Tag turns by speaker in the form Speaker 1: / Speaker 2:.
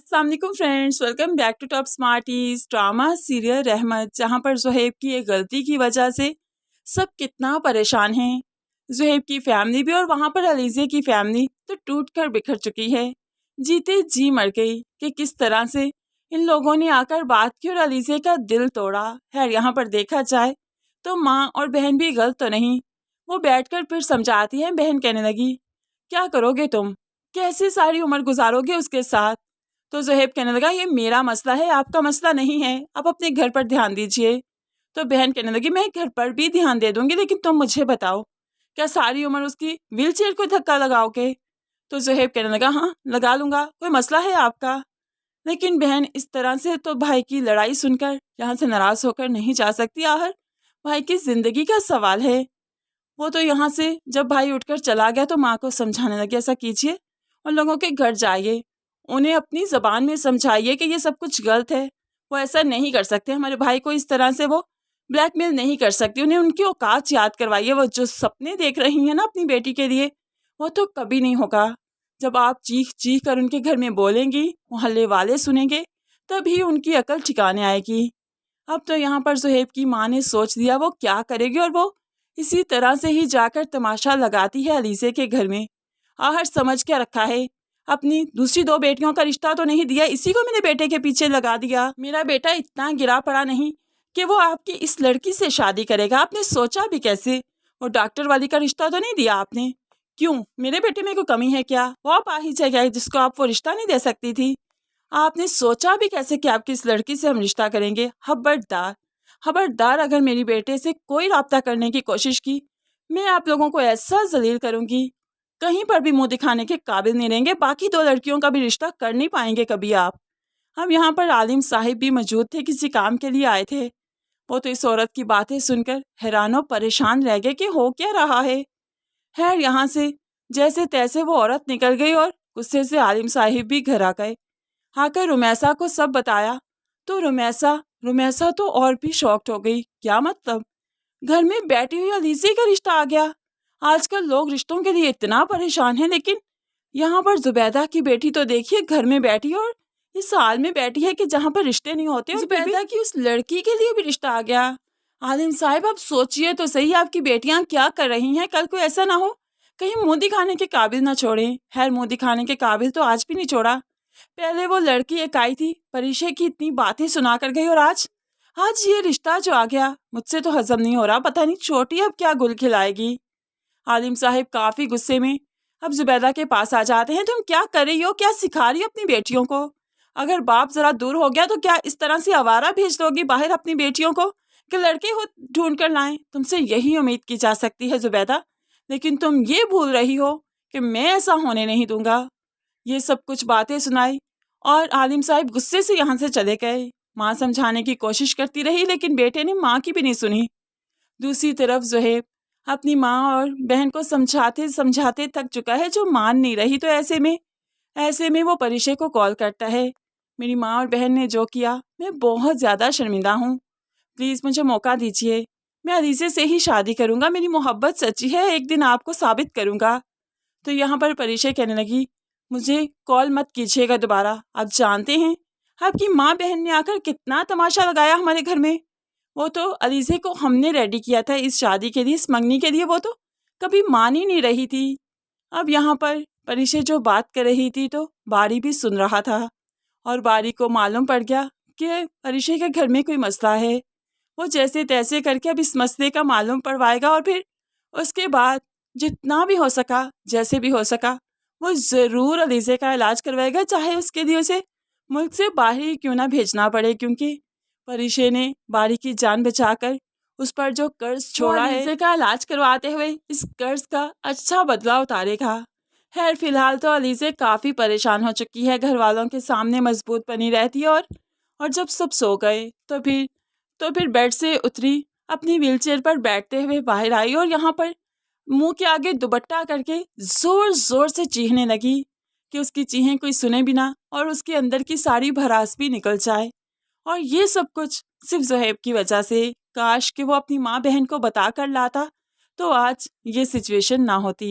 Speaker 1: अस्सलाम वालेकुम friends, welcome back to top smarties. Drama serial Rehmat, जहां पर ज़ुहैब की एक गलती की वजह से सब कितना परेशान हैं। ज़ुहैब की फैमिली भी और वहां पर अलीज़े की फैमिली तो टूट कर बिखर चुकी है। जीते जी मर गई कि किस तरह से इन लोगों ने आकर बात की और अलीज़े का दिल तोड़ा है। यहाँ पर देखा जाए तो माँ और बहन भी गलत तो नहीं। वो बैठकर फिर समझाती हैं। बहन कहने लगी, क्या करोगे तुम, कैसे सारी उम्र गुजारोगे उसके साथ। तो ज़ुहैब कहने लगा, ये मेरा मसला है, आपका मसला नहीं है, आप अपने घर पर ध्यान दीजिए। तो बहन कहने लगी, मैं घर पर भी ध्यान दे दूंगी, लेकिन तुम मुझे बताओ, क्या सारी उम्र उसकी व्हील चेयर को धक्का लगाओगे। तो ज़ुहैब कहने लगा, हाँ लगा लूंगा, कोई मसला है आपका। लेकिन बहन इस तरह से तो भाई की लड़ाई सुनकर यहाँ से नाराज़ होकर नहीं जा सकती। आहर भाई की ज़िंदगी का सवाल है। वो तो यहाँ से जब भाई उठकर चला गया तो माँ को समझाने लगी, ऐसा कीजिए, उन लोगों के घर जाइए, उन्हें अपनी ज़बान में समझाइए कि ये सब कुछ गलत है, वो ऐसा नहीं कर सकते, हमारे भाई को इस तरह से वो ब्लैकमेल नहीं कर सकती। उन्हें उनकी औकात याद करवाइए। वो जो सपने देख रही हैं ना अपनी बेटी के लिए, वो तो कभी नहीं होगा। जब आप चीख चीख कर उनके घर में बोलेंगी, मोहल्ले वाले सुनेंगे, तभी उनकी अकल ठिकाने आएगी। अब तो यहाँ पर ज़ुहैब की माँ ने सोच लिया वो क्या करेगी, और वो इसी तरह से ही जाकर तमाशा लगाती है अलीज़े के घर में। आहर समझ क्या रखा है, अपनी दूसरी दो बेटियों का रिश्ता तो नहीं दिया, इसी को मेरे बेटे के पीछे लगा दिया। मेरा बेटा इतना गिरा पड़ा नहीं कि वो आपकी इस लड़की से शादी करेगा। आपने सोचा भी कैसे? वो डॉक्टर वाली का रिश्ता तो नहीं दिया आपने। क्यों, मेरे बेटे में कोई कमी है क्या? वो आप आ ही जाएगा जिसको आप वो रिश्ता नहीं दे सकती थी। आपने सोचा भी कैसे कि आपकी इस लड़की से हम रिश्ता करेंगे? खबरदार, खबरदार, अगर मेरी बेटे से कोई राब्ता करने की कोशिश की, मैं आप लोगों को ऐसा जलील करूंगी, कहीं पर भी मुंह दिखाने के काबिल नहीं रहेंगे। बाकी दो लड़कियों का भी रिश्ता कर नहीं पाएंगे कभी आप। हम यहाँ पर आलिम साहिब भी मौजूद थे, किसी काम के लिए आए थे। वो तो इस औरत की बातें सुनकर हैरान और परेशान रह गए कि हो क्या रहा है। खैर यहाँ से जैसे तैसे वो औरत निकल गई और गुस्से से आलिम साहिब भी घर आ गए। आकर रुमैसा को सब बताया तो रुमैसा तो और भी शॉक्ड हो गई। क्या मतलब, घर में बैठी हुई अलीज़े का रिश्ता आ गया। आजकल लोग रिश्तों के लिए इतना परेशान हैं, लेकिन यहाँ पर जुबैदा की बेटी तो देखिए घर में बैठी और इस हाल में बैठी है कि जहाँ पर रिश्ते नहीं होते। जुबैदा की उस लड़की के लिए भी रिश्ता आ गया। आलिम साहिब आप सोचिए तो सही, आपकी बेटियां क्या कर रही हैं। कल को ऐसा ना हो कहीं मुंह दिखाने के काबिल ना छोड़ें। खैर मुंह दिखाने के काबिल तो आज भी नहीं छोड़ा। पहले वो लड़की एक आई थी, परिशे की इतनी बातें सुना कर गई, और आज ये रिश्ता जो आ गया, मुझसे तो हजम नहीं हो रहा। पता नहीं छोटी अब क्या गुल खिलाएगी। आलिम साहिब काफ़ी गुस्से में अब जुबैदा के पास आ जाते हैं। तुम क्या कर रही हो, क्या सिखा रही हो अपनी बेटियों को? अगर बाप ज़रा दूर हो गया तो क्या इस तरह से आवारा भेज दोगी बाहर अपनी बेटियों को कि लड़के हो ढूंढ कर लाएं? तुमसे यही उम्मीद की जा सकती है जुबैदा, लेकिन तुम ये भूल रही हो कि मैं ऐसा होने नहीं दूंगा। ये सब कुछ बातें सुनाई और आलिम साहिब गुस्से से यहाँ से चले गए। माँ समझाने की कोशिश करती रही, लेकिन बेटे ने माँ की भी नहीं सुनी। दूसरी तरफ ज़ुहैब अपनी माँ और बहन को समझाते समझाते थक चुका है, जो मान नहीं रही। तो ऐसे में वो परिशे को कॉल करता है। मेरी माँ और बहन ने जो किया, मैं बहुत ज़्यादा शर्मिंदा हूँ, प्लीज़ मुझे मौका दीजिए। मैं अलीज़े से ही शादी करूँगा, मेरी मोहब्बत सच्ची है, एक दिन आपको साबित करूँगा। तो यहाँ पर परिशे कहने लगी, मुझे कॉल मत कीजिएगा दोबारा। आप जानते हैं आपकी माँ बहन ने आकर कितना तमाशा लगाया हमारे घर में। वो तो अलीज़े को हमने रेडी किया था इस शादी के लिए, इस मंगनी के लिए, वो तो कभी मान ही नहीं रही थी। अब यहाँ पर परिशे जो बात कर रही थी तो बारी भी सुन रहा था, और बारी को मालूम पड़ गया कि परिशे के घर में कोई मसला है। वो जैसे तैसे करके अब इस मसले का मालूम पड़वाएगा, और फिर उसके बाद जितना भी हो सका, जैसे भी हो सका, वो ज़रूर अलीज़े का इलाज करवाएगा, चाहे उसके लिए उसे मुल्क से बाहर ही क्यों ना भेजना पड़े। क्योंकि परिशे ने बारी की जान बचाकर उस पर जो कर्ज छोड़ा है, अलीज़े का इलाज करवाते हुए इस कर्ज का अच्छा बदला उतारेगा। खैर फिलहाल तो अलीज़े काफ़ी परेशान हो चुकी है, घर वालों के सामने मजबूत बनी रहती है, और जब सब सो गए तो फिर बेड से उतरी, अपनी व्हीलचेयर पर बैठते हुए बाहर आई, और यहाँ पर मुंह के आगे दुपट्टा करके जोर जोर से चीखने लगी कि उसकी चीखें कोई सुने भी ना, और उसके अंदर की सारी भड़ास भी निकल जाए। और ये सब कुछ सिर्फ ज़ुहैब की वजह से। काश कि वो अपनी माँ बहन को बता कर लाता तो आज ये सिचुएशन ना होती।